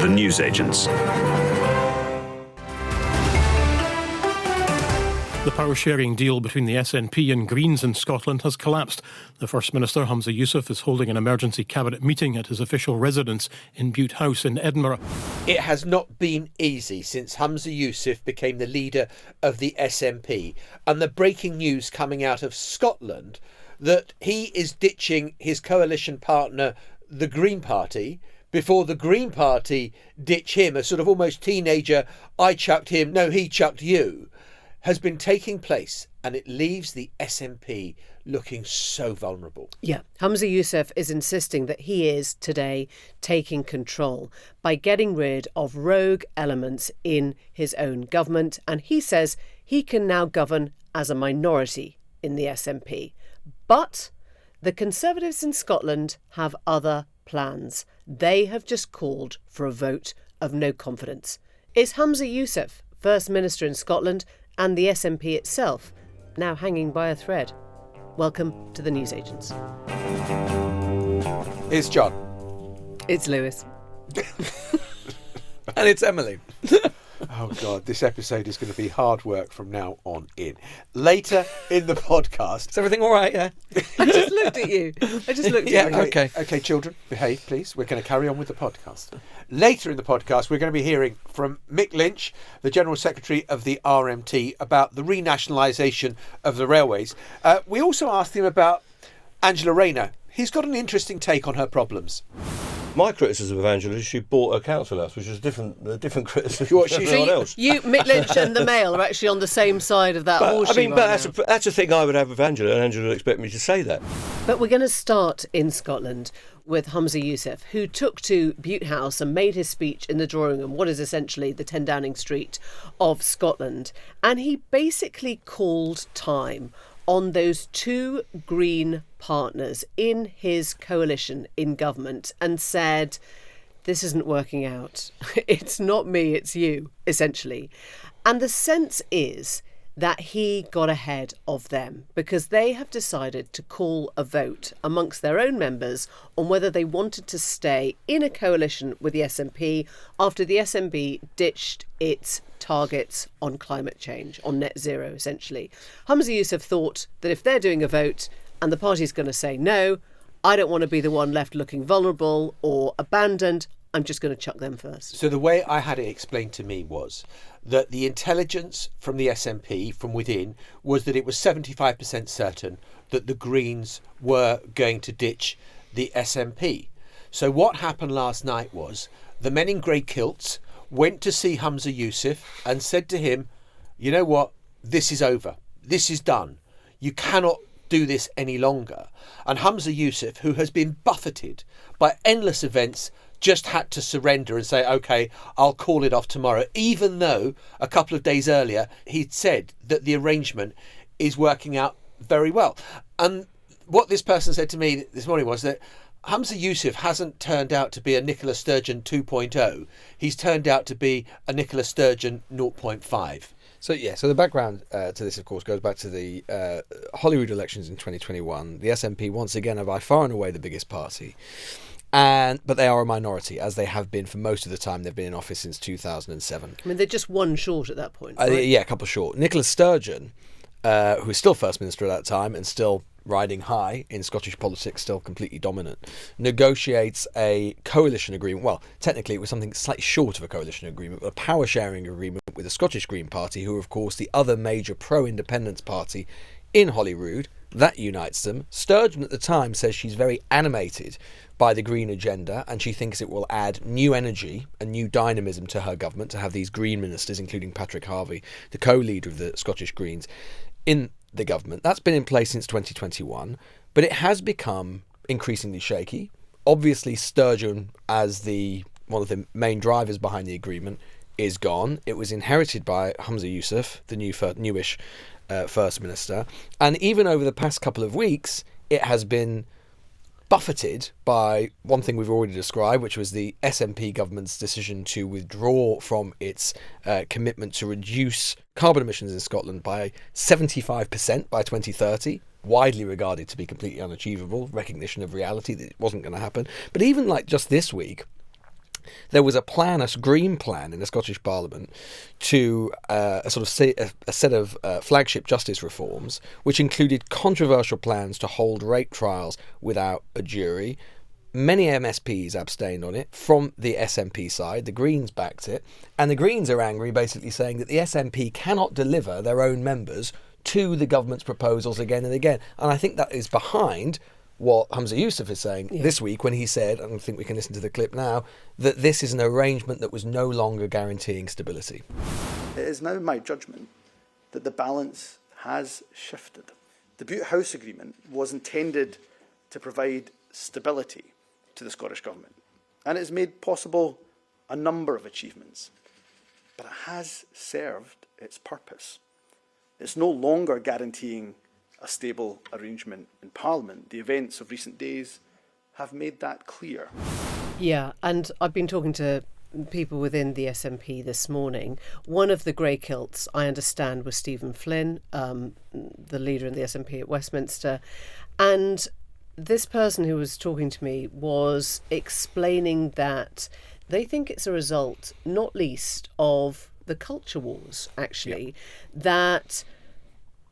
the newsagents. The power-sharing deal between the SNP and Greens in Scotland has collapsed. The First Minister, Humza Yousaf, is holding an emergency cabinet meeting at his official residence in Bute House in Edinburgh. It has not been easy since Humza Yousaf became the leader of the SNP. And the breaking news coming out of Scotland that he is ditching his coalition partner, the Green Party, before the Green Party ditch him, a sort of almost teenager, I chucked him, no, he chucked you, has been taking place, and it leaves the SNP looking so vulnerable. Yeah, Humza Yousaf is insisting that he is today taking control by getting rid of rogue elements in his own government, and he says he can now govern as a minority in the SNP. But the Conservatives in Scotland have other plans. They have just called for a vote of no confidence. Is Humza Yousaf, First Minister in Scotland, and the SNP itself now hanging by a thread? Welcome to the Newsagents. It's John. It's Lewis. And it's Emily. Oh, God, this episode is going to be hard work from now on in. Later in the podcast... Is everything all right, yeah? I just looked at you. Okay, children, behave, please. We're going to carry on with the podcast. Later in the podcast, we're going to be hearing from Mick Lynch, the General Secretary of the RMT, about the renationalisation of the railways. We also asked him about Angela Raynor. He's got an interesting take on her problems. My criticism of Angela is she bought a council house, which is a different criticism from everyone else. You, Mick Lynch and the Mail are actually on the same side of that horseshoe. That's a thing I would have with Angela, and Angela would expect me to say that. But we're going to start in Scotland with Humza Yousaf, who took to Bute House and made his speech in the drawing room, what is essentially the 10 Downing Street of Scotland. And he basically called time on those two Green partners in his coalition in government and said, this isn't working out. It's not me, it's you, essentially. And the sense is that he got ahead of them because they have decided to call a vote amongst their own members on whether they wanted to stay in a coalition with the SNP after the SNP ditched its targets on climate change, on net zero, essentially. Humza Yousaf thought that if they're doing a vote and the party's going to say no, I don't want to be the one left looking vulnerable or abandoned. I'm just going to chuck them first. So the way I had it explained to me was that the intelligence from the SNP from within was that it was 75% certain that the Greens were going to ditch the SNP. So what happened last night was the men in grey kilts went to see Humza Yousaf and said to him, you know what, this is over. This is done. You cannot do this any longer. And Humza Yousaf, who has been buffeted by endless events, just had to surrender and say, OK, I'll call it off tomorrow, even though a couple of days earlier he'd said that the arrangement is working out very well. And what this person said to me this morning was that Humza Yousaf hasn't turned out to be a Nicola Sturgeon 2.0. He's turned out to be a Nicola Sturgeon 0.5. So the background to this, of course, goes back to the Holyrood elections in 2021. The SNP, once again, are by far and away the biggest party. But they are a minority, as they have been for most of the time they've been in office since 2007. I mean, they're just one short at that point, right? Yeah, a couple short. Nicola Sturgeon, who is still First Minister at that time and still riding high in Scottish politics, still completely dominant, negotiates a coalition agreement. Well, technically it was something slightly short of a coalition agreement, but a power-sharing agreement with the Scottish Green Party, who are, of course, the other major pro-independence party in Holyrood. That unites them. Sturgeon at the time says she's very animated by the Green agenda and she thinks it will add new energy and new dynamism to her government to have these Green ministers, including Patrick Harvey, the co-leader of the Scottish Greens, in the government. That's been in place since 2021, but it has become increasingly shaky. Obviously, Sturgeon, as one of the main drivers behind the agreement, is gone. It was inherited by Humza Yousaf, the newish First Minister, and even over the past couple of weeks, it has been buffeted by one thing we've already described, which was the SNP government's decision to withdraw from its commitment to reduce carbon emissions in Scotland by 75% by 2030, widely regarded to be completely unachievable, recognition of reality that it wasn't going to happen. But even like just this week, there was a Green plan in the Scottish Parliament to a set of flagship justice reforms, which included controversial plans to hold rape trials without a jury. Many MSPs abstained on it from the SNP side. The Greens backed it. And the Greens are angry, basically saying that the SNP cannot deliver their own members to the government's proposals again and again. And I think that is behind what Humza Yousaf is saying this week when he said, and I think we can listen to the clip now, that this is an arrangement that was no longer guaranteeing stability. It is now my judgment that the balance has shifted. The Butte House Agreement was intended to provide stability to the Scottish Government, and it has made possible a number of achievements, but it has served its purpose. It's no longer guaranteeing a stable arrangement in Parliament. The events of recent days have made that clear. Yeah, and I've been talking to people within the SNP this morning. One of the grey kilts, I understand, was Stephen Flynn, the leader in the SNP at Westminster. And this person who was talking to me was explaining that they think it's a result, not least, of the culture wars, actually, that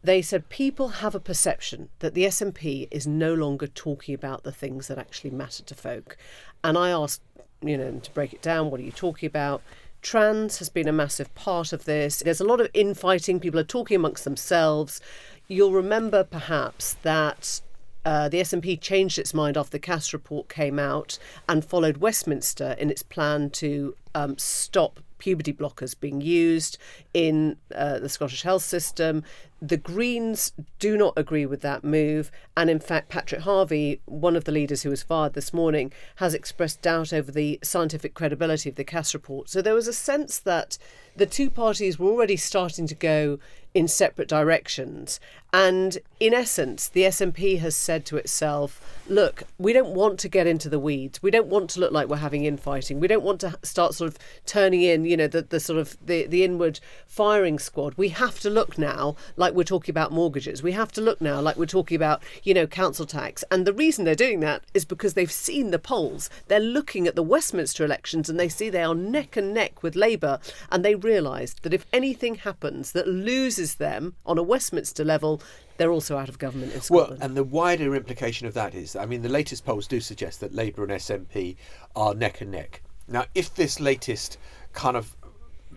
they said people have a perception that the SNP is no longer talking about the things that actually matter to folk. And I asked, to break it down, what are you talking about? Trans has been a massive part of this. There's a lot of infighting. People are talking amongst themselves. You'll remember perhaps that the SNP changed its mind after the Cass report came out and followed Westminster in its plan to stop puberty blockers being used in the Scottish health system. The Greens do not agree with that move. And in fact, Patrick Harvey, one of the leaders who was fired this morning, has expressed doubt over the scientific credibility of the Cass report. So there was a sense that the two parties were already starting to go in separate directions. And in essence, the SNP has said to itself, look, we don't want to get into the weeds. We don't want to look like we're having infighting. We don't want to start sort of turning in, the inward firing squad. We have to look now like we're talking about mortgages. We have to look now like we're talking about, council tax. And the reason they're doing that is because they've seen the polls. They're looking at the Westminster elections and they see they are neck and neck with Labour. And they realise that if anything happens that loses them on a Westminster level, they're also out of government in Scotland. Well, and the wider implication of that is, the latest polls do suggest that Labour and SNP are neck and neck. Now, if this latest kind of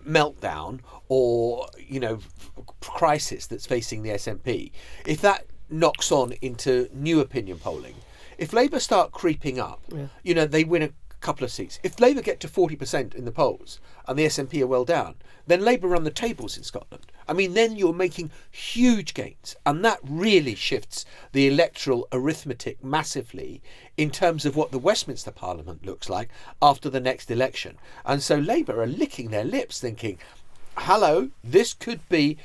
meltdown or, crisis that's facing the SNP, if that knocks on into new opinion polling, if Labour start creeping up, they win a couple of seats. If Labour get to 40% in the polls and the SNP are well down, then Labour run the tables in Scotland. Then you're making huge gains, and that really shifts the electoral arithmetic massively in terms of what the Westminster Parliament looks like after the next election. And so Labour are licking their lips thinking, hello, this could be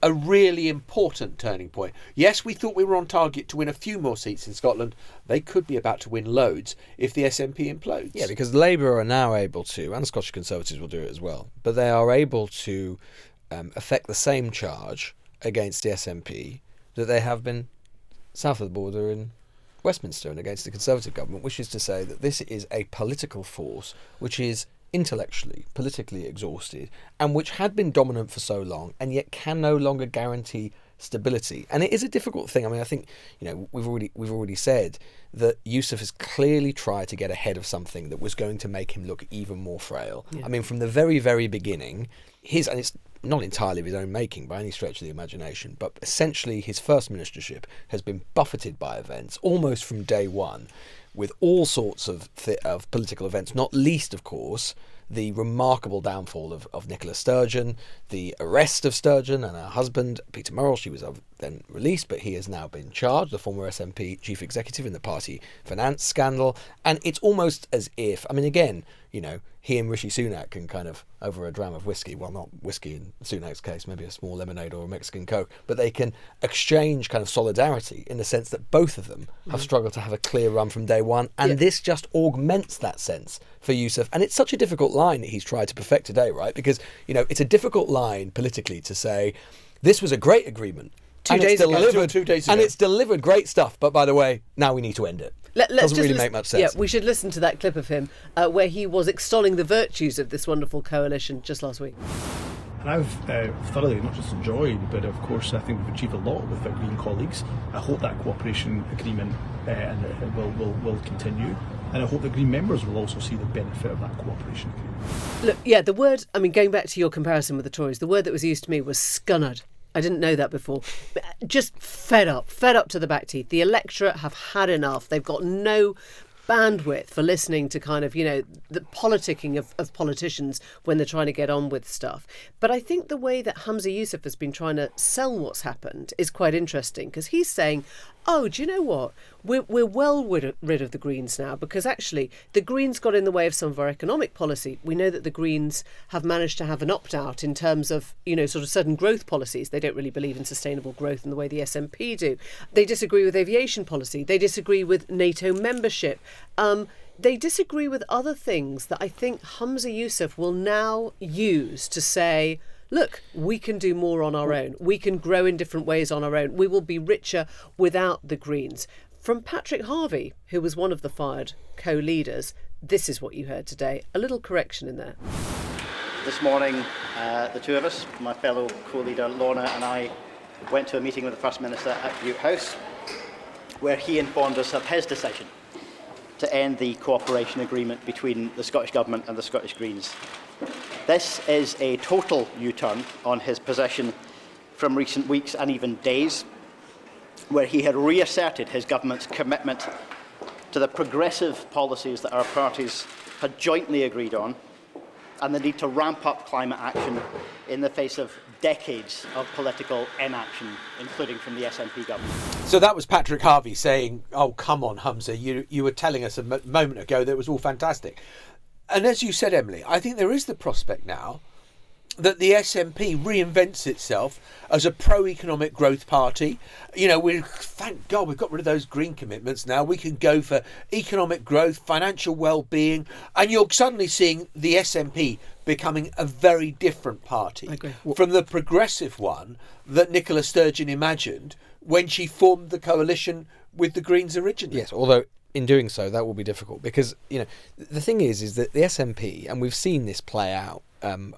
a really important turning point. Yes, we thought we were on target to win a few more seats in Scotland. They could be about to win loads if the SNP implodes. Yeah, because Labour are now able to, and the Scottish Conservatives will do it as well, but they are able to affect the same charge against the SNP that they have been south of the border in Westminster and against the Conservative government, which is to say that this is a political force which is intellectually, politically exhausted, and which had been dominant for so long and yet can no longer guarantee stability. And it is a difficult thing. I think, we've already said that Yousaf has clearly tried to get ahead of something that was going to make him look even more frail. Yeah. From the very, very beginning, and it's not entirely of his own making by any stretch of the imagination, but essentially his first ministership has been buffeted by events almost from day one, with all sorts of political events, not least, of course, the remarkable downfall of Nicola Sturgeon, the arrest of Sturgeon and her husband, Peter Murrell. She was then released, but he has now been charged, the former SNP chief executive, in the party finance scandal. And it's almost as if, again, he and Rishi Sunak can kind of, over a dram of whiskey, well, not whiskey in Sunak's case, maybe a small lemonade or a Mexican Coke, but they can exchange kind of solidarity in the sense that both of them have struggled to have a clear run from day one. And this just augments that sense for Yousaf. And it's such a difficult line that he's tried to perfect today, right? Because, it's a difficult line politically to say, this was a great agreement and it's delivered 2 days ago. and it's delivered great stuff. But by the way, now we need to end it. Doesn't really make much sense. Yeah, we should listen to that clip of him where he was extolling the virtues of this wonderful coalition just last week. And I've thoroughly not just enjoyed, but of course I think we've achieved a lot with our Green colleagues. I hope that cooperation agreement will continue, and I hope the Green members will also see the benefit of that cooperation agreement. Look, yeah, the word, I mean, going back to your comparison with the Tories, the word that was used to me was scunnered. I didn't know that before. Just fed up to the back teeth. The electorate have had enough. They've got no bandwidth for listening to kind of, the politicking of politicians when they're trying to get on with stuff. But I think the way that Humza Yousaf has been trying to sell what's happened is quite interesting, because he's saying, oh, do you know what? We're well rid of the Greens now, because actually the Greens got in the way of some of our economic policy. We know that the Greens have managed to have an opt-out in terms of, sort of certain growth policies. They don't really believe in sustainable growth in the way the SNP do. They disagree with aviation policy. They disagree with NATO membership. They disagree with other things that I think Humza Yousaf will now use to say, look, we can do more on our own. We can grow in different ways on our own. We will be richer without the Greens. From Patrick Harvey, who was one of the fired co-leaders, this is what you heard today. A little correction in there. This morning, the two of us, my fellow co-leader Lorna and I, went to a meeting with the First Minister at Bute House, where he informed us of his decision to end the cooperation agreement between the Scottish Government and the Scottish Greens. This is a total U-turn on his position from recent weeks and even days, where he had reasserted his government's commitment to the progressive policies that our parties had jointly agreed on, and the need to ramp up climate action in the face of decades of political inaction, including from the SNP government. So that was Patrick Harvey saying, oh, come on, Humza, you were telling us a moment ago that it was all fantastic. And as you said, Emily, I think there is the prospect now that the SNP reinvents itself as a pro-economic growth party. Thank God we've got rid of those green commitments now. We can go for economic growth, financial well-being, and you're suddenly seeing the SNP becoming a very different party from the progressive one that Nicola Sturgeon imagined when she formed the coalition with the Greens originally. Yes, although in doing so, that will be difficult because, the thing is that the SNP, and we've seen this play out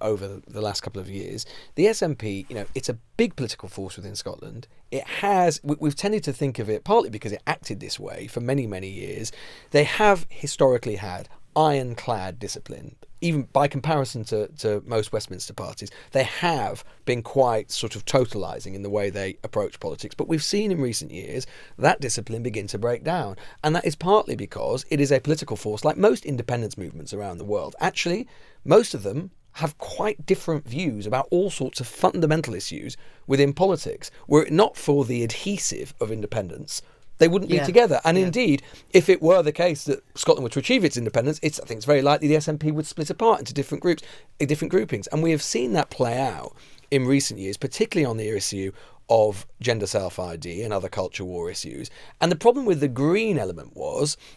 over the last couple of years, the SNP, it's a big political force within Scotland. It has, we've tended to think of it, partly because it acted this way for many, many years. They have historically had ironclad discipline. Even by comparison to most Westminster parties, they have been quite sort of totalising in the way they approach politics. But we've seen in recent years that discipline begin to break down. And that is partly because it is a political force, like most independence movements around the world. Actually, most of them have quite different views about all sorts of fundamental issues within politics. Were it not for the adhesive of independence, they wouldn't be together. And indeed, if it were the case that Scotland were to achieve its independence, I think it's very likely the SNP would split apart into different groups, different groupings. And we have seen that play out in recent years, particularly on the issue of gender self-ID and other culture war issues. And the problem with the Green element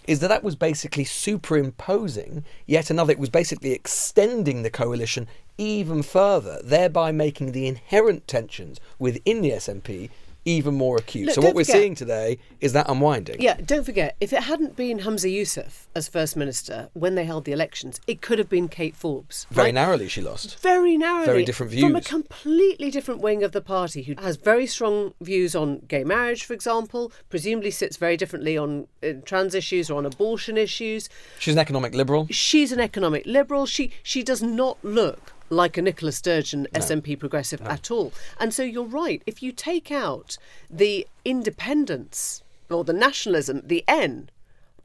is that was basically superimposing yet another. It was basically extending the coalition even further, thereby making the inherent tensions within the SNP even more acute. Look, so what we're seeing today is that unwinding. Yeah, don't forget, if it hadn't been Humza Yousaf as First Minister when they held the elections, it could have been Kate Forbes. Very narrowly she lost. Very narrowly. Very different views. From a completely different wing of the party, who has very strong views on gay marriage, for example, presumably sits very differently on trans issues or on abortion issues. She's an economic liberal. She's an economic liberal. She does not look like a Nicola Sturgeon SNP progressive at all. And so you're right. If you take out the independence or the nationalism, the N,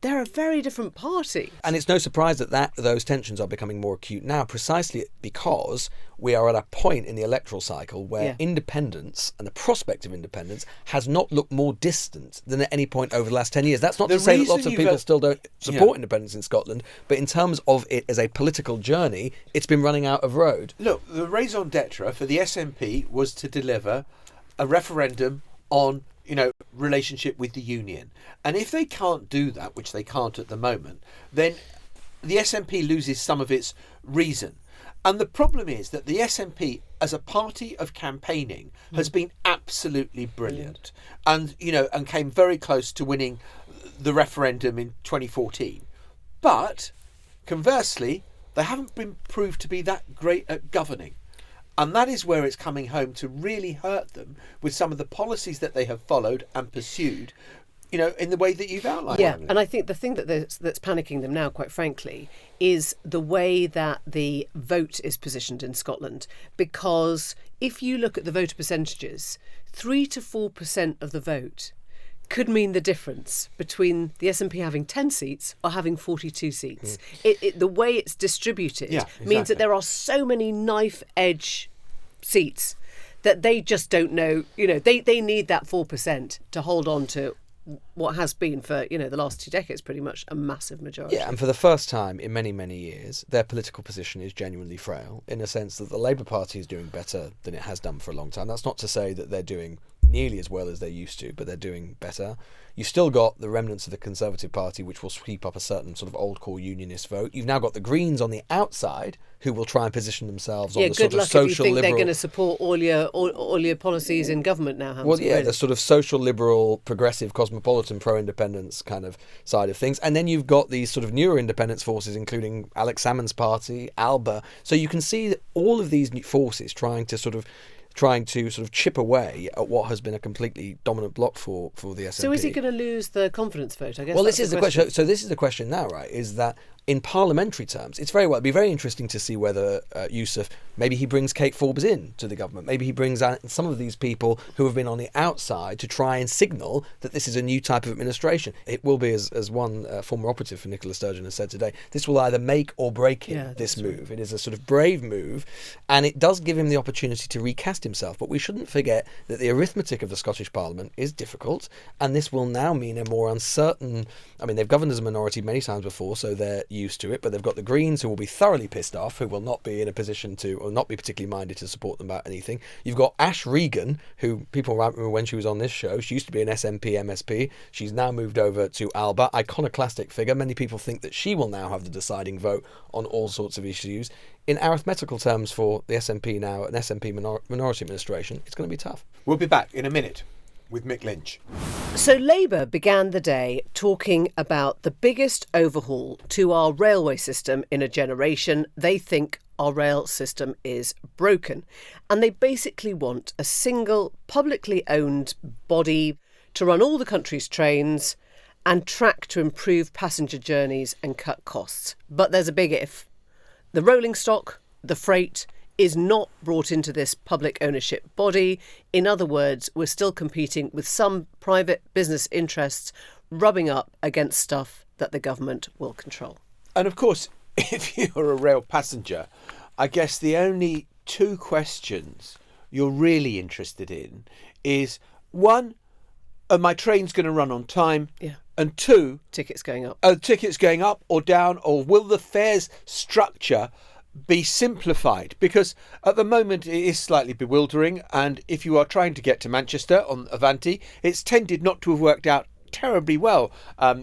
they're a very different party. And it's no surprise that those tensions are becoming more acute now, precisely because we are at a point in the electoral cycle where independence and the prospect of independence has not looked more distant than at any point over the last 10 years. That's not to say that lots of people still don't support independence in Scotland, but in terms of it as a political journey, it's been running out of road. Look, the raison d'etre for the SNP was to deliver a referendum on relationship with the union. And if they can't do that, which they can't at the moment, then the SNP loses some of its reason. And the problem is that the SNP, as a party of campaigning, has been absolutely brilliant, and came very close to winning the referendum in 2014. But conversely, they haven't been proved to be that great at governing. And that is where it's coming home to really hurt them with some of the policies that they have followed and pursued, in the way that you've outlined. Yeah, and I think the thing that's panicking them now, quite frankly, is the way that the vote is positioned in Scotland. Because if you look at the voter percentages, 3 to 4% of the vote could mean the difference between the SNP having 10 seats or having 42 seats. The way it's distributed means that there are so many knife edge seats that they just don't know. They need that 4% to hold on to what has been for the last 2 decades pretty much a massive majority. Yeah, and for the first time in many, many years, their political position is genuinely frail, in a sense that the Labour Party is doing better than it has done for a long time. That's not to say that they're doing nearly as well as they used to, but they're doing better. You've still got the remnants of the Conservative Party, which will sweep up a certain sort of old core unionist vote. You've now got the Greens on the outside, who will try and position themselves on the sort of social liberal. If you think they're going to support all your policies in government now. Well, yeah, the sort of social liberal, progressive, cosmopolitan, pro-independence kind of side of things, and then you've got these sort of newer independence forces, including Alex Salmond's party, Alba. So you can see that all of these forces trying to sort of chip away at what has been a completely dominant bloc for the SNP. So is he going to lose the confidence vote? I guess. Well, this is the question. So this is the question now, right? Is that in parliamentary terms, it'd be very interesting to see whether Yousaf, maybe he brings Kate Forbes in to the government. Maybe he brings out some of these people who have been on the outside to try and signal that this is a new type of administration. It will be, as one former operative for Nicola Sturgeon has said today, this will either make or break him, this move. Right. It is a sort of brave move, and it does give him the opportunity to recast himself. But we shouldn't forget that the arithmetic of the Scottish Parliament is difficult, and this will now mean a more uncertain... I mean, they've governed as a minority many times before, so they're used to it, but they've got the Greens, who will be thoroughly pissed off, who will not be in a position to, or not be particularly minded to support them about anything. You've got Ash Regan, who people remember when she was on this show. She used to be an SNP MSP. She's now moved over to Alba, iconoclastic figure. Many people think that she will now have the deciding vote on all sorts of issues. In arithmetical terms for the SNP now, an SNP minority administration, it's going to be tough. We'll be back in a minute with Mick Lynch. So Labour began the day talking about the biggest overhaul to our railway system in a generation. They think our rail system is broken. And they basically want a single publicly owned body to run all the country's trains and track to improve passenger journeys and cut costs. But there's a big if. The rolling stock, the freight, is not brought into this public ownership body. In other words, we're still competing with some private business interests rubbing up against stuff that the government will control. And of course, if you're a rail passenger, I guess the only two questions you're really interested in is, one, are my trains going to run on time? Yeah. And two, tickets going up. Tickets going up or down, or will the fares structure be simplified? Because at the moment it is slightly bewildering, and if you are trying to get to Manchester on Avanti, it's tended not to have worked out terribly well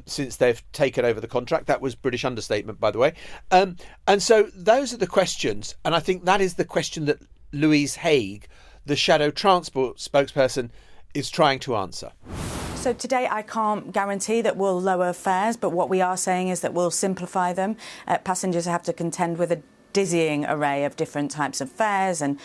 since they've taken over the contract. That was British understatement, by the way. And so those are the questions, and I think that is the question that Louise Haigh, the Shadow Transport spokesperson, is trying to answer. So today I can't guarantee that we'll lower fares, but what we are saying is that we'll simplify them. Passengers have to contend with a dizzying array of different types of fares and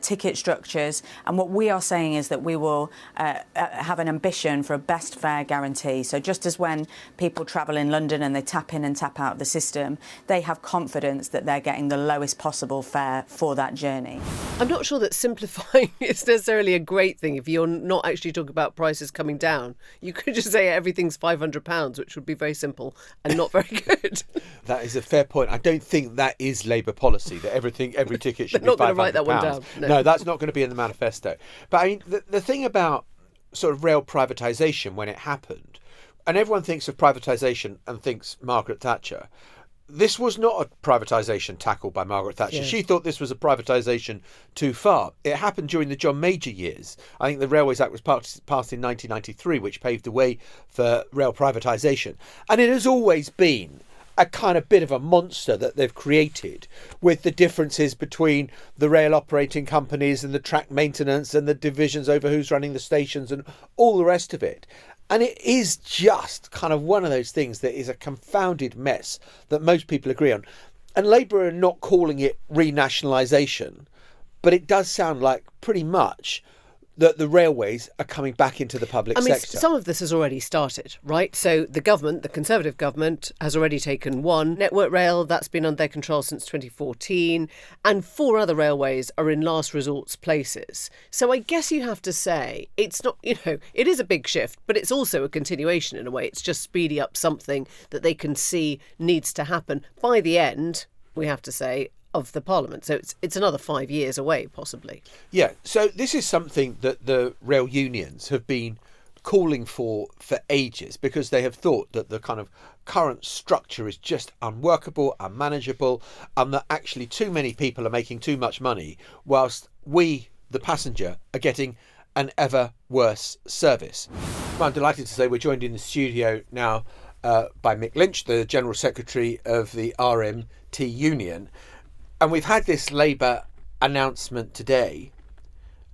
ticket structures. And what we are saying is that we will have an ambition for a best fare guarantee. So just as when people travel in London and they tap in and tap out the system, they have confidence that they're getting the lowest possible fare for that journey. I'm not sure that simplifying is necessarily a great thing if you're not actually talking about prices coming down. You could just say everything's £500, which would be very simple and not very good. That is a fair point. I don't think that is Labour policy, that every ticket should be £500. They're not going to write that one down. No, that's not going to be in the manifesto. But I mean, the thing about sort of rail privatisation when it happened, and everyone thinks of privatisation and thinks Margaret Thatcher, this was not a privatisation tackled by Margaret Thatcher. Yeah. She thought this was a privatisation too far. It happened during the John Major years. I think the Railways Act was passed in 1993, which paved the way for rail privatisation. And it has always been a kind of bit of a monster that they've created, with the differences between the rail operating companies and the track maintenance and the divisions over who's running the stations and all the rest of it. And it is just kind of one of those things that is a confounded mess that most people agree on. And Labour are not calling it renationalisation, but it does sound like pretty much that the railways are coming back into the public sector. Some of this has already started, right? So the government, the Conservative government, has already taken one Network Rail that's been under their control since 2014, and 4 other railways are in last resort's places. So I guess you have to say it's not, it is a big shift, but it's also a continuation in a way. It's just speeding up something that they can see needs to happen by the end, we have to say, of the Parliament. So it's another 5 years away, possibly. Yeah, so this is something that the rail unions have been calling for ages, because they have thought that the kind of current structure is just unworkable, unmanageable, and that actually too many people are making too much money, whilst we, the passenger, are getting an ever worse service. I'm delighted to say we're joined in the studio now by Mick Lynch, the General Secretary of the RMT Union. And we've had this Labour announcement today.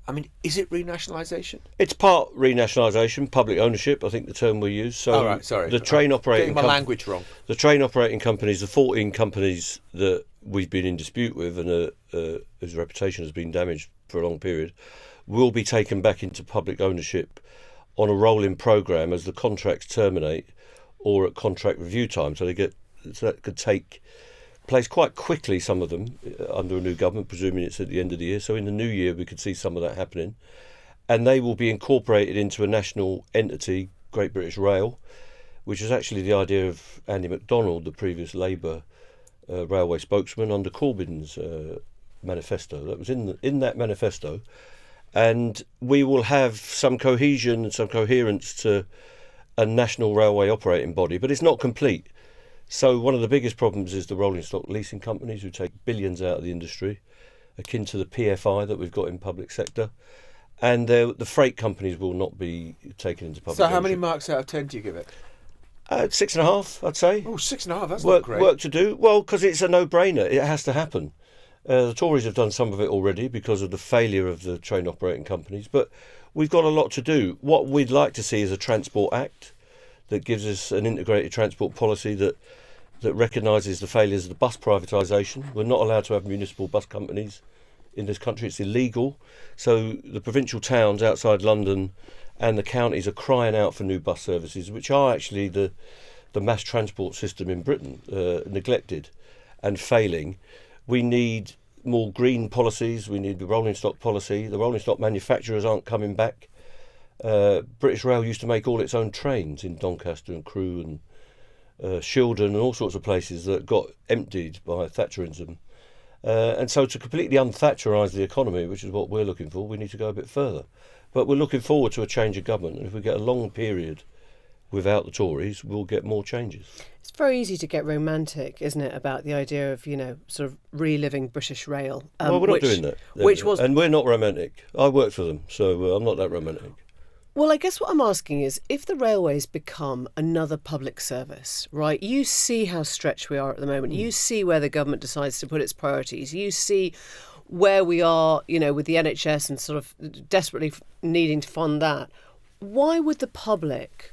I mean, is it renationalisation? It's part renationalisation, public ownership, I think the term we use. So right, sorry. The train operating getting my language wrong. The train operating companies, the 14 companies that we've been in dispute with and whose reputation has been damaged for a long period, will be taken back into public ownership on a rolling programme as the contracts terminate or at contract review time. So that could take place quite quickly, some of them, under a new government, presuming it's at the end of the year. So in the new year, we could see some of that happening. And they will be incorporated into a national entity, Great British Rail, which is actually the idea of Andy MacDonald, the previous Labour railway spokesman, under Corbin's manifesto. That was in that manifesto. And we will have some cohesion and some coherence to a national railway operating body, but it's not complete. So one of the biggest problems is the rolling stock leasing companies, who take billions out of the industry, akin to the PFI that we've got in public sector. And the freight companies will not be taken into public ownership. So how many marks out of 10 do you give it? 6.5, I'd say. Oh, 6.5, that's not great. Work to do. Well, because it's a no-brainer. It has to happen. The Tories have done some of it already because of the failure of the train operating companies. But we've got a lot to do. What we'd like to see is a Transport Act that gives us an integrated transport policy that recognises the failures of the bus privatisation. We're not allowed to have municipal bus companies in this country. It's illegal. So the provincial towns outside London and the counties are crying out for new bus services, which are actually the mass transport system in Britain, neglected and failing. We need more green policies. We need the rolling stock policy. The rolling stock manufacturers aren't coming back. British Rail used to make all its own trains in Doncaster and Crewe and Shildon and all sorts of places that got emptied by Thatcherism. And so to completely un-Thatcherise the economy, which is what we're looking for, we need to go a bit further. But we're looking forward to a change of government, and if we get a long period without the Tories, we'll get more changes. It's very easy to get romantic, isn't it, about the idea of, sort of reliving British Rail. Well, we're not doing that. And we're not romantic. I worked for them, so I'm not that romantic. Well, I guess what I'm asking is, if the railways become another public service, right, you see how stretched we are at the moment. You see where the government decides to put its priorities. You see where we are, with the NHS and sort of desperately needing to fund that. Why would the public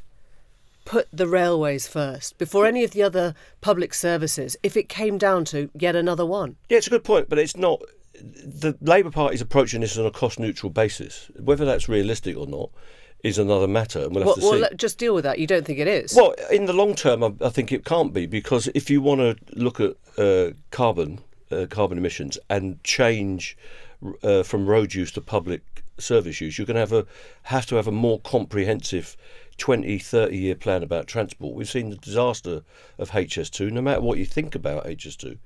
put the railways first before any of the other public services if it came down to yet another one? Yeah, it's a good point, but it's not. The Labour Party's approaching this on a cost-neutral basis. Whether that's realistic or not is another matter, and we'll have to see. Well, just deal with that. You don't think it is? Well, in the long term, I think it can't be, because if you want to look at carbon emissions and change from road use to public service use, you're going to have to have a more comprehensive 20, 30-year plan about transport. We've seen the disaster of HS2, no matter what you think about HS2.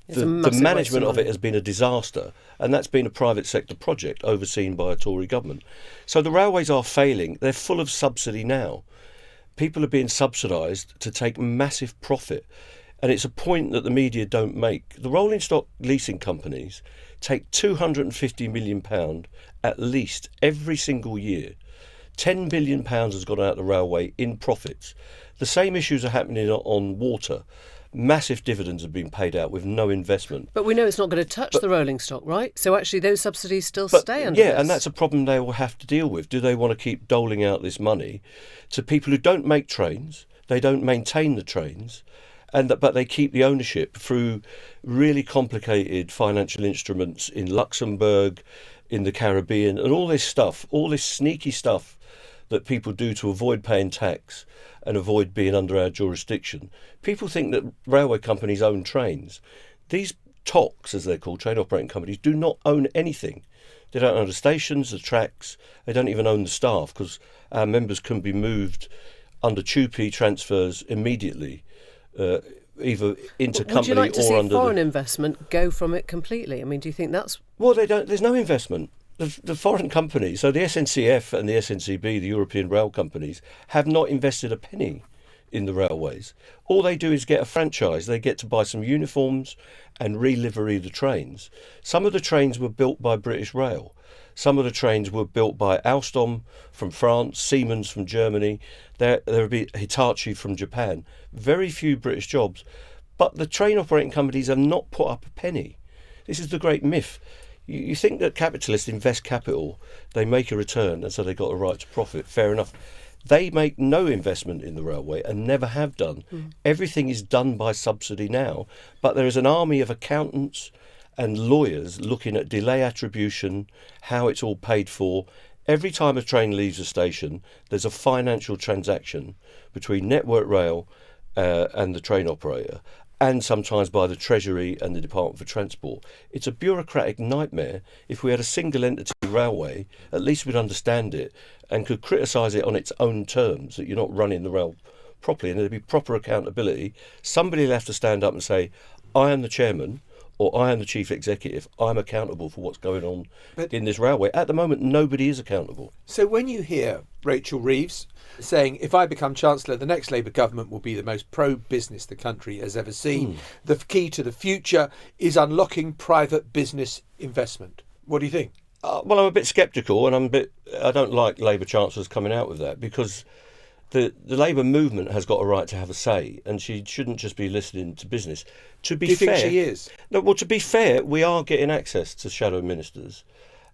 The management of it has been a disaster, and that's been a private sector project overseen by a Tory government. So the railways are failing. They're full of subsidy now. People are being subsidised to take massive profit, and it's a point that the media don't make. The rolling stock leasing companies take £250 million at least every single year. £10 billion has gone out the railway in profits. The same issues are happening on water. Massive dividends have been paid out with no investment. But we know it's not going to touch the rolling stock, right? So actually those subsidies still stay under this. And that's a problem they will have to deal with. Do they want to keep doling out this money to people who don't make trains, they don't maintain the trains, but they keep the ownership through really complicated financial instruments in Luxembourg, in the Caribbean, and all this stuff, all this sneaky stuff that people do to avoid paying tax and avoid being under our jurisdiction. People think that railway companies own trains. These TOCs, as they're called, train operating companies, do not own anything. They don't own the stations, the tracks, they don't even own the staff, because our members can be moved under TUPE transfers immediately, either into company or under... Would you like to see foreign investment go from it completely? I mean, do you think that's... Well, they don't. There's no investment. The foreign companies, so the SNCF and the SNCB, the European rail companies, have not invested a penny in the railways. All they do is get a franchise. They get to buy some uniforms and re-livery the trains. Some of the trains were built by British Rail. Some of the trains were built by Alstom from France, Siemens from Germany, there would be Hitachi from Japan. Very few British jobs. But the train operating companies have not put up a penny. This is the great myth. You think that capitalists invest capital, they make a return, and so they got a right to profit. Fair enough. They make no investment in the railway and never have done. Everything is done by subsidy now. But there is an army of accountants and lawyers looking at delay attribution, how it's all paid for. Every time a train leaves a station, there's a financial transaction between Network Rail and the train operator, and sometimes by the Treasury and the Department for Transport. It's a bureaucratic nightmare. If we had a single entity railway, at least we'd understand it and could criticise it on its own terms, that you're not running the rail properly, and there'd be proper accountability. Somebody will have to stand up and say, I am the chairman, or I am the chief executive, I'm accountable for what's going on in this railway. At the moment, nobody is accountable. So when you hear Rachel Reeves saying, if I become Chancellor, the next Labour government will be the most pro-business the country has ever seen. The key to the future is unlocking private business investment. What do you think? Well, I'm a bit sceptical, and I don't like Labour Chancellors coming out with that, because the Labour movement has got a right to have a say, and she shouldn't just be listening to business. To be fair, do you think she is? No, well, to be fair, we are getting access to shadow ministers,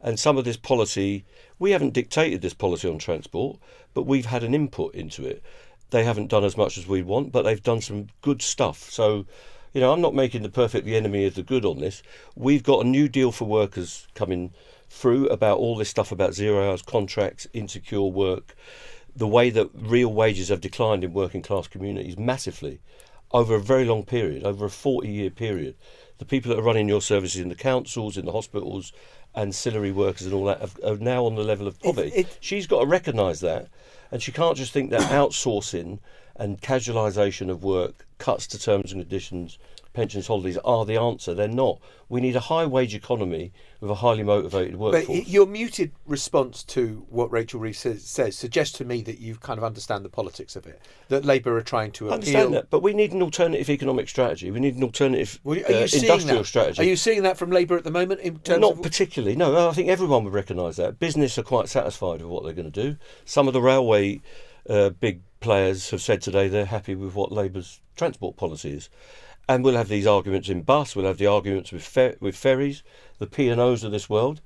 and some of this policy, we haven't dictated this policy on transport, but we've had an input into it. They haven't done as much as we want, but they've done some good stuff. So, I'm not making the perfect the enemy of the good on this. We've got a new deal for workers coming through about all this stuff about 0 hours contracts, insecure work, the way that real wages have declined in working class communities massively over a very long period, over a 40-year period. The people that are running your services in the councils, in the hospitals, ancillary workers and all that are now on the level of poverty. She's got to recognise that, and she can't just think that outsourcing and casualisation of work, cuts to terms and conditions, pensions, holidays are the answer. They're not. We need a high-wage economy with a highly motivated workforce. But your muted response to what Rachel Reeves says suggests to me that you kind of understand the politics of it, that Labour are trying to appeal. I understand that, but we need an alternative economic strategy. We need an alternative industrial strategy. Are you seeing that from Labour at the moment? In terms Not particularly, no. I think everyone would recognise that. Business are quite satisfied with what they're going to do. Some of the railway big players have said today they're happy with what Labour's transport policy is. And we'll have these arguments in bus, we'll have the arguments with ferries, the P&Os of this world.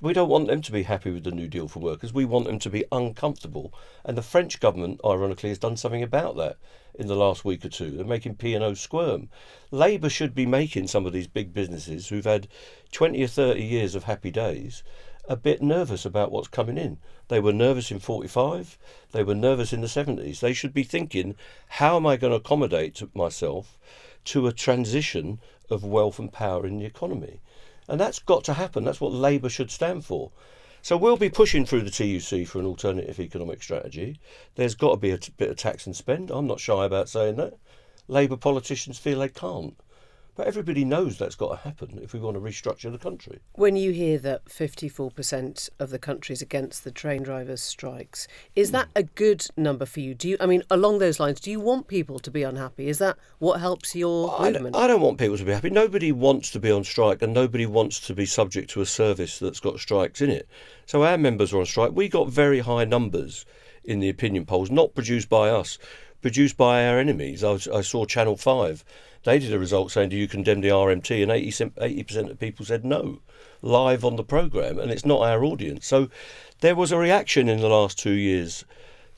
We don't want them to be happy with the New Deal for workers. We want them to be uncomfortable. And the French government, ironically, has done something about that in the last week or two. They're making P&Os squirm. Labour should be making some of these big businesses who've had 20 or 30 years of happy days a bit nervous about what's coming in. They were nervous in 45, they were nervous in the 70s. They should be thinking, how am I going to accommodate myself to a transition of wealth and power in the economy? And that's got to happen. That's what Labour should stand for. So we'll be pushing through the TUC for an alternative economic strategy. There's got to be a bit of tax and spend. I'm not shy about saying that. Labour politicians feel they can't. But everybody knows that's got to happen if we want to restructure the country. When you hear that 54% of the country is against the train drivers' strikes, is that a good number for you? Along those lines, do you want people to be unhappy? Is that what helps your movement? I don't want people to be happy. Nobody wants to be on strike, and nobody wants to be subject to a service that's got strikes in it. So our members are on strike. We got very high numbers in the opinion polls, not produced by us, produced by our enemies. I saw Channel 5. They did a result saying, do you condemn the RMT? And 80% of people said no, live on the programme, and it's not our audience. So there was a reaction in the last 2 years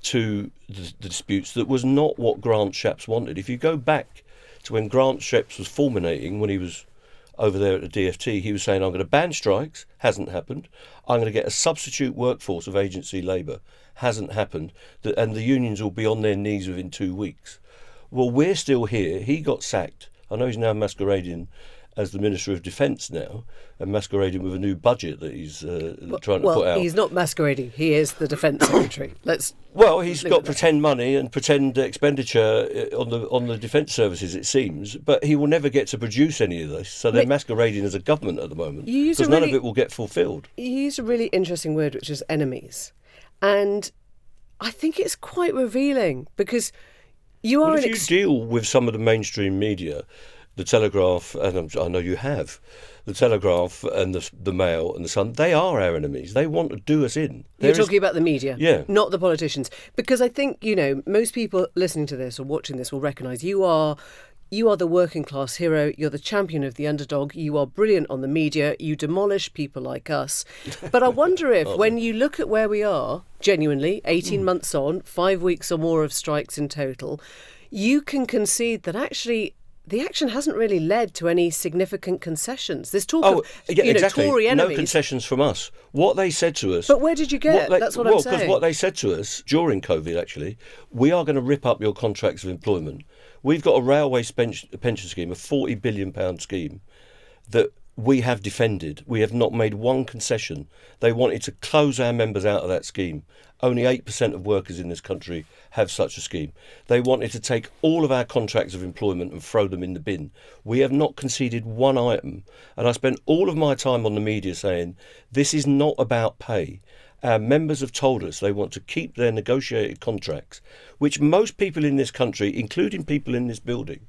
to the disputes that was not what Grant Shapps wanted. If you go back to when Grant Shapps was fulminating, when he was over there at the DFT, he was saying, I'm going to ban strikes, hasn't happened. I'm going to get a substitute workforce of agency labour, hasn't happened. And the unions will be on their knees within 2 weeks. Well, we're still here. He got sacked. I know he's now masquerading as the Minister of Defence now, and masquerading with a new budget that he's trying to put out. Well, he's not masquerading. He is the Defence Secretary. Well, he's got pretend money and pretend expenditure on the defence services, it seems, but he will never get to produce any of this. So they're masquerading as a government at the moment, because none of it will get fulfilled. You use a really interesting word, which is enemies. And I think it's quite revealing, because you are... Well, if you deal with some of the mainstream media, the Telegraph, and I know you have, the Telegraph and the Mail and the Sun, they are our enemies. They want to do us in. You're talking about the media, yeah, not the politicians. Because I think, most people listening to this or watching this will recognise you are the working class hero. You're the champion of the underdog. You are brilliant on the media. You demolish people like us. But I wonder if, when you look at where we are, genuinely, 18 months on, 5 weeks or more of strikes in total, you can concede that actually the action hasn't really led to any significant concessions. There's talk of exactly. Tory enemies. No concessions from us. What they said to us... But where did you get? That's what I'm saying. Because what they said to us during COVID, actually, we are going to rip up your contracts of employment. We've got a railway pension scheme, a £40 billion scheme, that we have defended. We have not made one concession. They wanted to close our members out of that scheme. Only 8% of workers in this country have such a scheme. They wanted to take all of our contracts of employment and throw them in the bin. We have not conceded one item. And I spent all of my time on the media saying, this is not about pay. Our members have told us they want to keep their negotiated contracts, which most people in this country, including people in this building,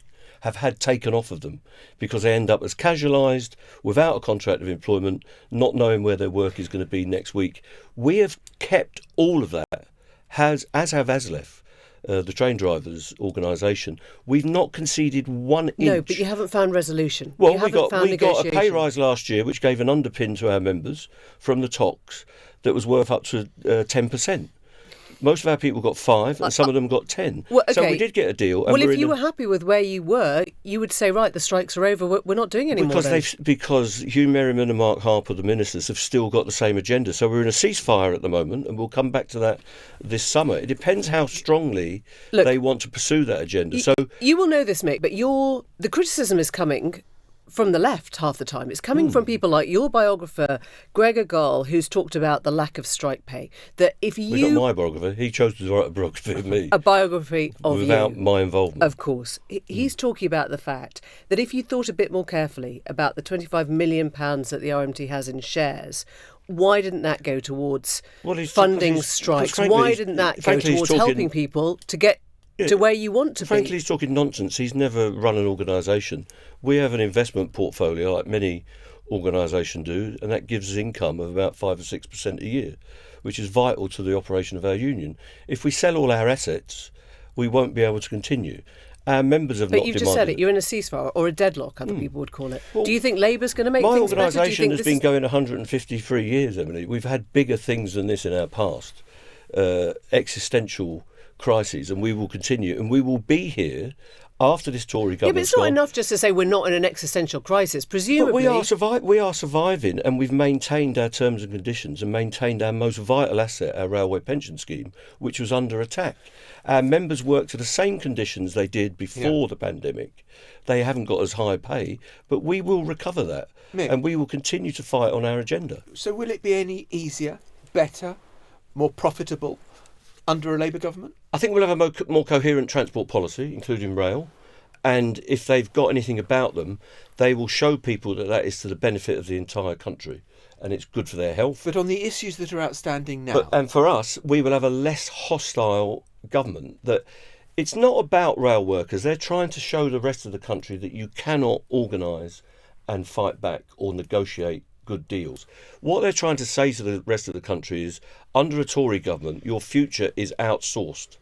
have had taken off of them because they end up as casualised, without a contract of employment, not knowing where their work is going to be next week. We have kept all of that, as have ASLEF, the train drivers organisation. We've not conceded 1 inch. No, but you haven't found resolution. Well, we got a pay rise last year, which gave an underpin to our members from the TOCs that was worth up to 10%. Most of our people got 5 and some of them got 10. Well, okay. So we did get a deal. Well, if you were happy with where you were, you would say, right, the strikes are over, we're not doing any more. Because Hugh Merriman and Mark Harper, the ministers, have still got the same agenda. So we're in a ceasefire at the moment, and we'll come back to that this summer. It depends how strongly they want to pursue that agenda. You will know this, Mick, but the criticism is coming from the left half the time. It's coming from people like your biographer, Gregor Gall, who's talked about the lack of strike pay. That if you... He's not my biographer. He chose to write a biography of me. A biography of without my involvement. Of course. He's talking about the fact that if you thought a bit more carefully about the £25 million that the RMT has in shares, why didn't that go towards funding strikes? Frankly, why didn't that go towards helping people to get to where you want to frankly, be? he's talking nonsense. He's never run an organisation. We have an investment portfolio like many organisations do, and that gives us income of about 5 or 6% a year, which is vital to the operation of our union. If we sell all our assets, we won't be able to continue. Our members have not demanded. But you've just said it. You're in a ceasefire or a deadlock, other people would call it. Well, do you think Labour's going to make things better? My organisation has been going 153 years, Emily. We've had bigger things than this in our past, existential crises, and we will continue, and we will be here after this Tory government. Yeah, but it's not enough just to say we're not in an existential crisis. Presumably, but we are surviving, and we've maintained our terms and conditions and maintained our most vital asset, our railway pension scheme, which was under attack. Our members work to the same conditions they did before the pandemic. They haven't got as high pay, but we will recover that, and we will continue to fight on our agenda. So will it be any easier, better, more profitable under a Labour government? I think we'll have a more coherent transport policy, including rail, and if they've got anything about them, they will show people that is to the benefit of the entire country, and it's good for their health. But on the issues that are outstanding now... And for us, we will have a less hostile government. That it's not about rail workers. They're trying to show the rest of the country that you cannot organise and fight back or negotiate good deals. What they're trying to say to the rest of the country is, under a Tory government, your future is outsourced.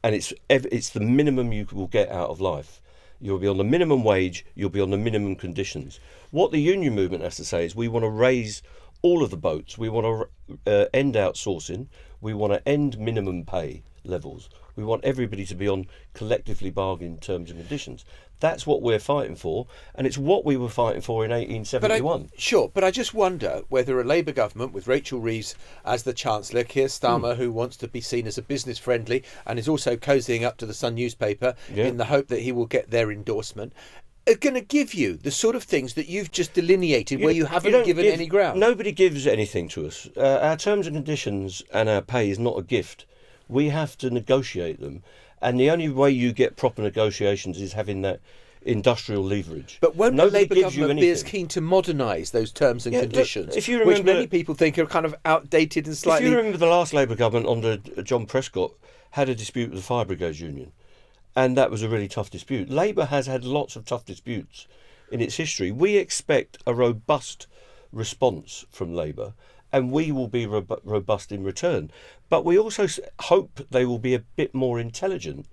and it's the minimum you will get out of life. You'll be on the minimum wage, you'll be on the minimum conditions. What the union movement has to say is we want to raise all of the boats, we want to end outsourcing, we want to end minimum pay levels, we want everybody to be on collectively bargained terms and conditions. That's what we're fighting for, and it's what we were fighting for in 1871. But I just wonder whether a Labour government with Rachel Reeves as the Chancellor, Keir Starmer, who wants to be seen as a business friendly and is also cozying up to the Sun newspaper in the hope that he will get their endorsement, are going to give you the sort of things that you've just delineated where you haven't given any ground. Nobody gives anything to us. Our terms and conditions and our pay is not a gift. We have to negotiate them. And the only way you get proper negotiations is having that industrial leverage. But won't the Labour government be as anything. keen to modernise those terms and conditions, if you remember, which many people think are kind of outdated and slightly... If you remember, the last Labour government under John Prescott had a dispute with the Fire Brigades Union, and that was a really tough dispute. Labour has had lots of tough disputes in its history. We expect a robust response from Labour, and we will be robust in return. But we also hope they will be a bit more intelligent.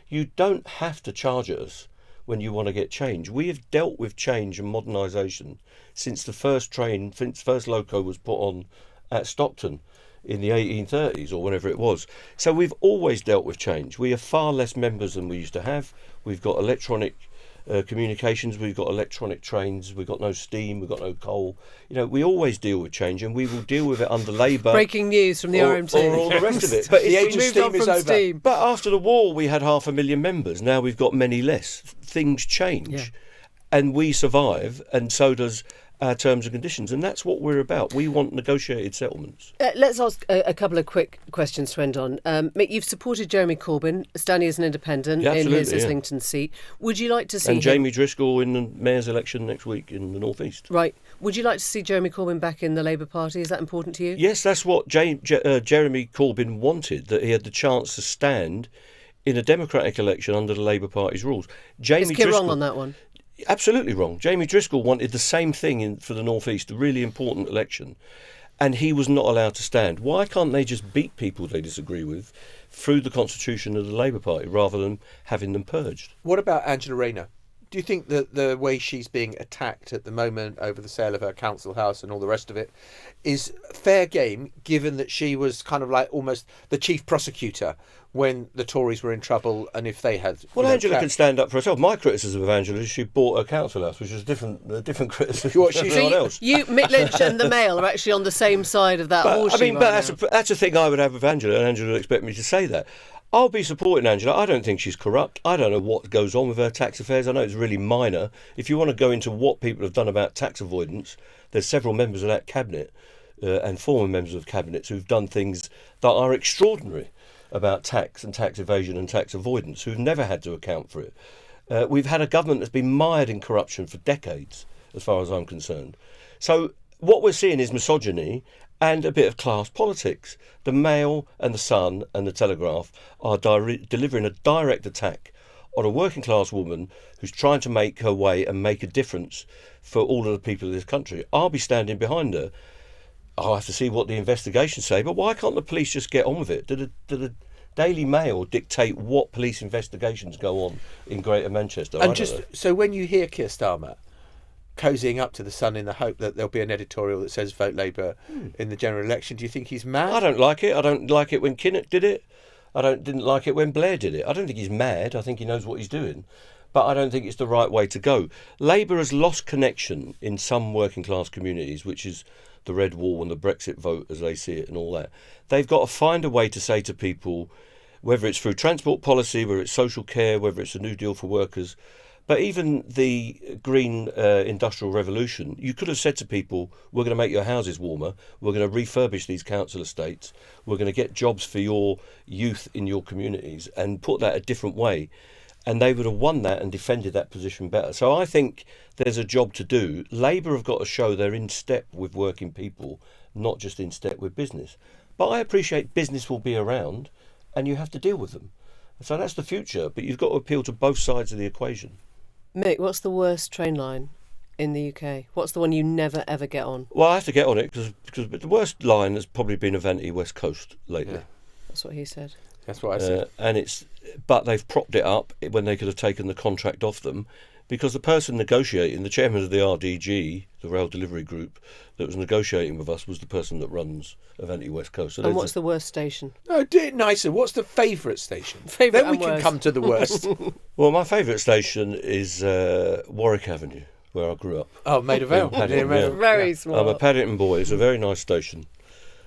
You don't have to charge at us when you want to get change. We have dealt with change and modernisation since the first loco was put on at Stockton in the 1830s or whenever it was. So we've always dealt with change. We have far less members than we used to have. We've got electronic communications, we've got electronic trains, we've got no steam, we've got no coal. We always deal with change, and we will deal with it under Labour. Breaking news from the RMT. Or all the rest of it. But the age of steam is over. Steam. But after the war, we had 500,000 members. Now we've got many less. Things change, and we survive, and so does our terms and conditions, and that's what we're about. We want negotiated settlements. Let's ask a couple of quick questions to end on. Mick, you've supported Jeremy Corbyn standing as an independent in his Islington seat. Would you like to see Jamie Driscoll in the mayor's election next week in the North East? Right. Would you like to see Jeremy Corbyn back in the Labour Party? Is that important to you? Yes, that's what Jeremy Corbyn wanted, that he had the chance to stand in a democratic election under the Labour Party's rules. Is Keir wrong on that one? Absolutely wrong. Jamie Driscoll wanted the same thing for the North East, a really important election, and he was not allowed to stand. Why can't they just beat people they disagree with through the constitution of the Labour Party rather than having them purged? What about Angela Raynor? Do you think that the way she's being attacked at the moment over the sale of her council house and all the rest of it is fair game, given that she was kind of like almost the chief prosecutor when the Tories were in trouble, and if they had... Angela can stand up for herself. My criticism of Angela is she bought her council house, which is a different criticism What, from everyone else. You, Mick Lynch and the Mail are actually on the same side of that horseshoe that's a thing I would have with Angela, and Angela would expect me to say that. I'll be supporting Angela. I don't think she's corrupt. I don't know what goes on with her tax affairs. I know it's really minor. If you want to go into what people have done about tax avoidance, there's several members of that cabinet and former members of cabinets who've done things that are extraordinary about tax and tax evasion and tax avoidance, who've never had to account for it. We've had a government that's been mired in corruption for decades, as far as I'm concerned. So what we're seeing is misogyny and a bit of class politics. The Mail and the Sun and the Telegraph are delivering a direct attack on a working class woman who's trying to make her way and make a difference for all of the people of this country. I'll be standing behind her. I'll have to see what the investigations say, but why can't the police just get on with it? Do the Daily Mail dictate what police investigations go on in Greater Manchester? And so when you hear Keir Starmer cozying up to the Sun in the hope that there'll be an editorial that says vote Labour in the general election, do you think he's mad? I don't like it. I don't like it when Kinnock did it. Didn't like it when Blair did it. I don't think he's mad. I think he knows what he's doing. But I don't think it's the right way to go. Labour has lost connection in some working class communities, which is the Red Wall and the Brexit vote as they see it and all that. They've got to find a way to say to people, whether it's through transport policy, whether it's social care, whether it's a New Deal for workers, but even the green industrial revolution, you could have said to people, we're going to make your houses warmer, we're going to refurbish these council estates, we're going to get jobs for your youth in your communities and put that a different way. And they would have won that and defended that position better. So I think there's a job to do. Labour have got to show they're in step with working people, not just in step with business. But I appreciate business will be around and you have to deal with them. So that's the future, but you've got to appeal to both sides of the equation. Mick, what's the worst train line in the UK? What's the one you never, ever get on? Well, I have to get on it because the worst line has probably been Avanti West Coast lately. Yeah, that's what he said. That's what I said. But they've propped it up when they could have taken the contract off them, because the person negotiating, the chairman of the RDG, the Rail Delivery Group, that was negotiating with us was the person that runs Avanti West Coast. So And what's the worst station? No, do it nicer. What's the favourite station? Favourite Then we and can worst. come to the worst. Well, my favourite station is Warwick Avenue, where I grew up. Oh, Maida Vale. Paddington, Near yeah. Maida- Very yeah. small. I'm a Paddington boy. It's a very nice station.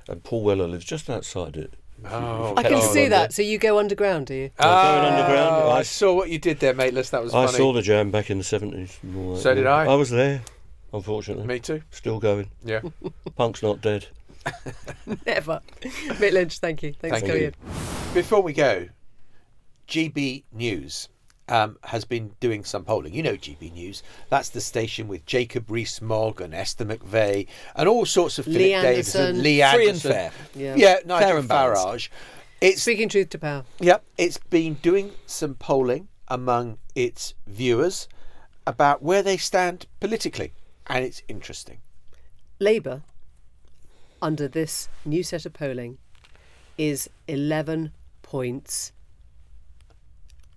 And Paul Weller lives just outside it. Oh, I can God. see that. So you go underground, do you? Going underground. I saw what you did there, mateless. That was I funny. saw the jam back in the 70s. and all that. So did I. I was there, unfortunately. Me too. Still going. Yeah. Punk's not dead. Never. Mick Lynch, thank you. Thanks Thank for coming you. in. Before we go, GB News has been doing some polling. You know GB News. That's the station with Jacob Rees-Mogg and Esther McVeigh and all sorts of Lee Philip Davis and Anderson. Lee Free and Anderson. fair. Yeah, Nigel Fair and balanced. Farage. It's Speaking truth to power. Yep, it's been doing some polling among its viewers about where they stand politically, and it's interesting. Labour, under this new set of polling, is 11 points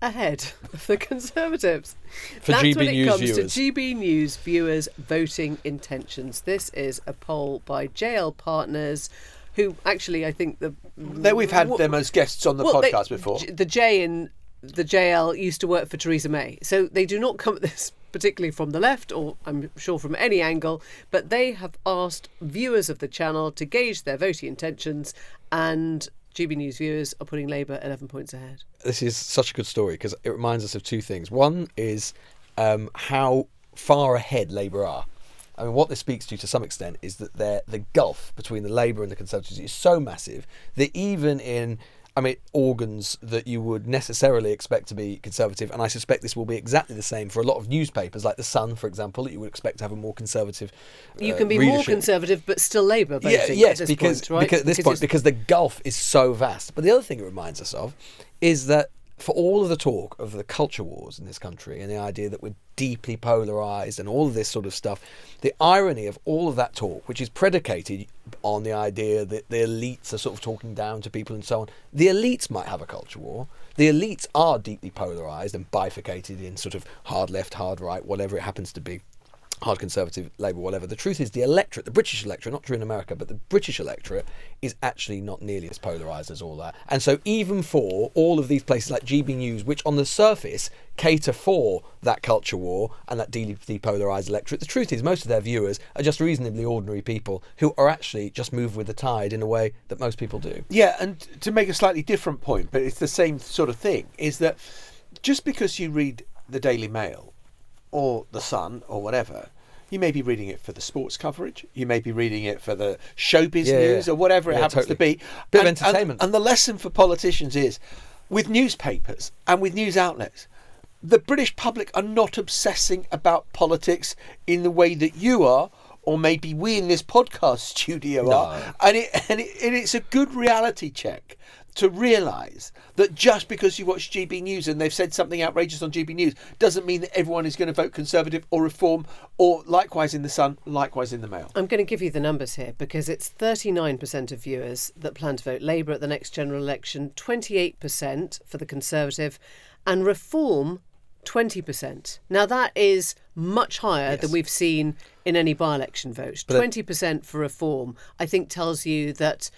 ahead of the Conservatives. For That's GB when it News comes viewers. to GB News viewers' voting intentions. This is a poll by JL Partners, who actually I think We've had them as guests on the podcast before. The J in the JL used to work for Theresa May, so they do not come at this particularly from the left, or I'm sure from any angle, but they have asked viewers of the channel to gauge their voting intentions, and GB News viewers are putting Labour 11 points ahead. This is such a good story because it reminds us of two things. One is how far ahead Labour are. I mean, what this speaks to some extent is that the gulf between the Labour and the Conservatives is so massive that even in, organs that you would necessarily expect to be Conservative, and I suspect this will be exactly the same for a lot of newspapers, like The Sun, for example, that you would expect to have a more Conservative You can be more readership. Conservative but still Labour voting Yes, at this because point, right? because at this point, because the gulf is so vast. But the other thing it reminds us of is that for all of the talk of the culture wars in this country and the idea that we're deeply polarised and all of this sort of stuff, the irony of all of that talk, which is predicated on the idea that the elites are sort of talking down to people and so on, the elites might have a culture war. The elites are deeply polarised and bifurcated in sort of hard left, hard right, whatever it happens to be. Hard Conservative, Labour, whatever. The truth is the electorate, the British electorate, not true in America, but the British electorate is actually not nearly as polarised as all that. And so even for all of these places like GB News, which on the surface cater for that culture war and that depolarised electorate, the truth is most of their viewers are just reasonably ordinary people who are actually just move with the tide in a way that most people do. Yeah, and to make a slightly different point, but it's the same sort of thing, is that just because you read the Daily Mail or The Sun or whatever, you may be reading it for the sports coverage, you may be reading it for the showbiz news or whatever it happens to be. Bit of entertainment. And the lesson for politicians is, with newspapers and with news outlets, the British public are not obsessing about politics in the way that you are, or maybe we in this podcast studio are. And it's a good reality check to realise that just because you watch GB News and they've said something outrageous on GB News doesn't mean that everyone is going to vote Conservative or Reform, or likewise in The Sun, likewise in the Mail. I'm going to give you the numbers here because it's 39% of viewers that plan to vote Labour at the next general election, 28% for the Conservative, and Reform 20%. Now that is much higher than we've seen in any by-election vote. 20% for Reform, I think, tells you that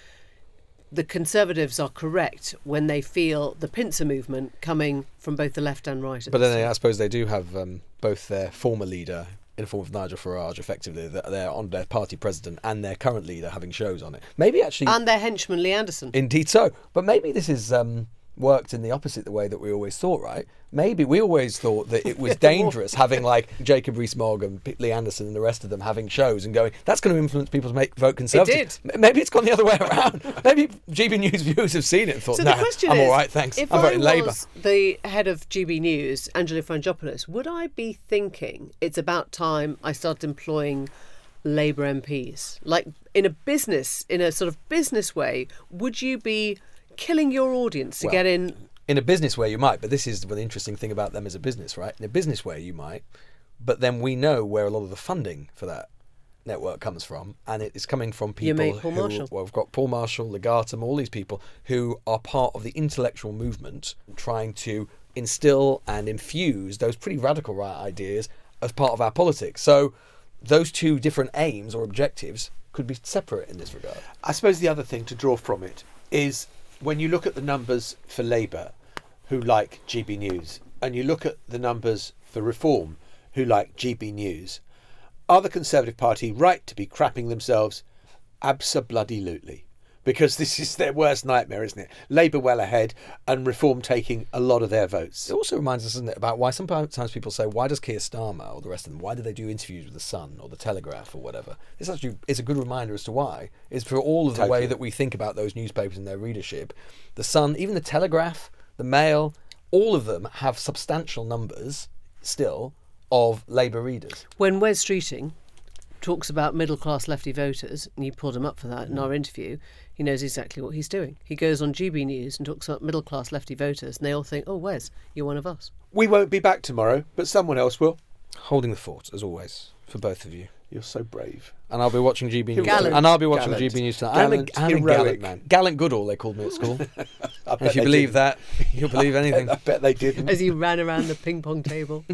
the Conservatives are correct when they feel the pincer movement coming from both the left and right. But then I suppose they do have both their former leader in the form of Nigel Farage, effectively, they're on their party president, and their current leader having shows on it. Maybe actually... And their henchman, Lee Anderson. Indeed so. But maybe this is... worked in the opposite the way that we always thought, right? Maybe we always thought that it was dangerous having like Jacob Rees-Mogg and Lee Anderson and the rest of them having shows and going, that's going to influence people to vote Conservative. It did. Maybe it's gone the other way around. Maybe GB News viewers have seen it and thought, So nah, the question I'm is, all right, thanks. if I'm I voting Labour. was the head of GB News, Angela Raynor, would I be thinking it's about time I started employing Labour MPs? Like in a sort of business way, would you be killing your audience to get in? In a business way, you might, but this is the interesting thing about them as a business, right? In a business way, you might, but then we know where a lot of the funding for that network comes from, and it is coming from Your people mate, Paul who... Marshall. Well, we've got Paul Marshall, Legatum, all these people who are part of the intellectual movement trying to instill and infuse those pretty radical right ideas as part of our politics. So those two different aims or objectives could be separate in this regard. I suppose the other thing to draw from it is when you look at the numbers for Labour, who like GB News, and you look at the numbers for Reform, who like GB News, are the Conservative Party right to be crapping themselves? Abso-bloody-lutely. Because this is their worst nightmare, isn't it? Labour well ahead and Reform taking a lot of their votes. It also reminds us, doesn't it, about why sometimes people say, why does Keir Starmer or the rest of them, why do they do interviews with The Sun or The Telegraph or whatever? It's a good reminder as to why. It's for all of the way that we think about those newspapers and their readership. The Sun, even The Telegraph, The Mail, all of them have substantial numbers still of Labour readers. When Wes Streeting talks about middle-class lefty voters, and you pulled him up for that in our interview, he knows exactly what he's doing. He goes on GB News and talks about middle-class lefty voters, and they all think, oh, Wes, you're one of us. We won't be back tomorrow, but someone else will. Holding the fort, as always, for both of you. You're so brave. And I'll be watching GB News. Gallant. And I'll be watching Gallant. GB News tonight. Gallant, I'm a heroic. gallant man. Gallant Goodall, they called me at school. I bet If you they believe didn't. that, you'll believe anything. I bet they didn't. As he ran around the ping-pong table.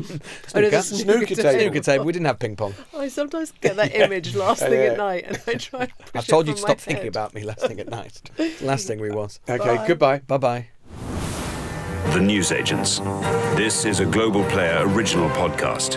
Snooker table. Snooker table. We didn't have ping pong. I sometimes get that image last thing at night, and I try and push I've told it you to from stop my thinking head. about me last thing at night. Last thing we want. Okay, goodbye. Bye-bye. The Newsagents. This is a Global Player original podcast.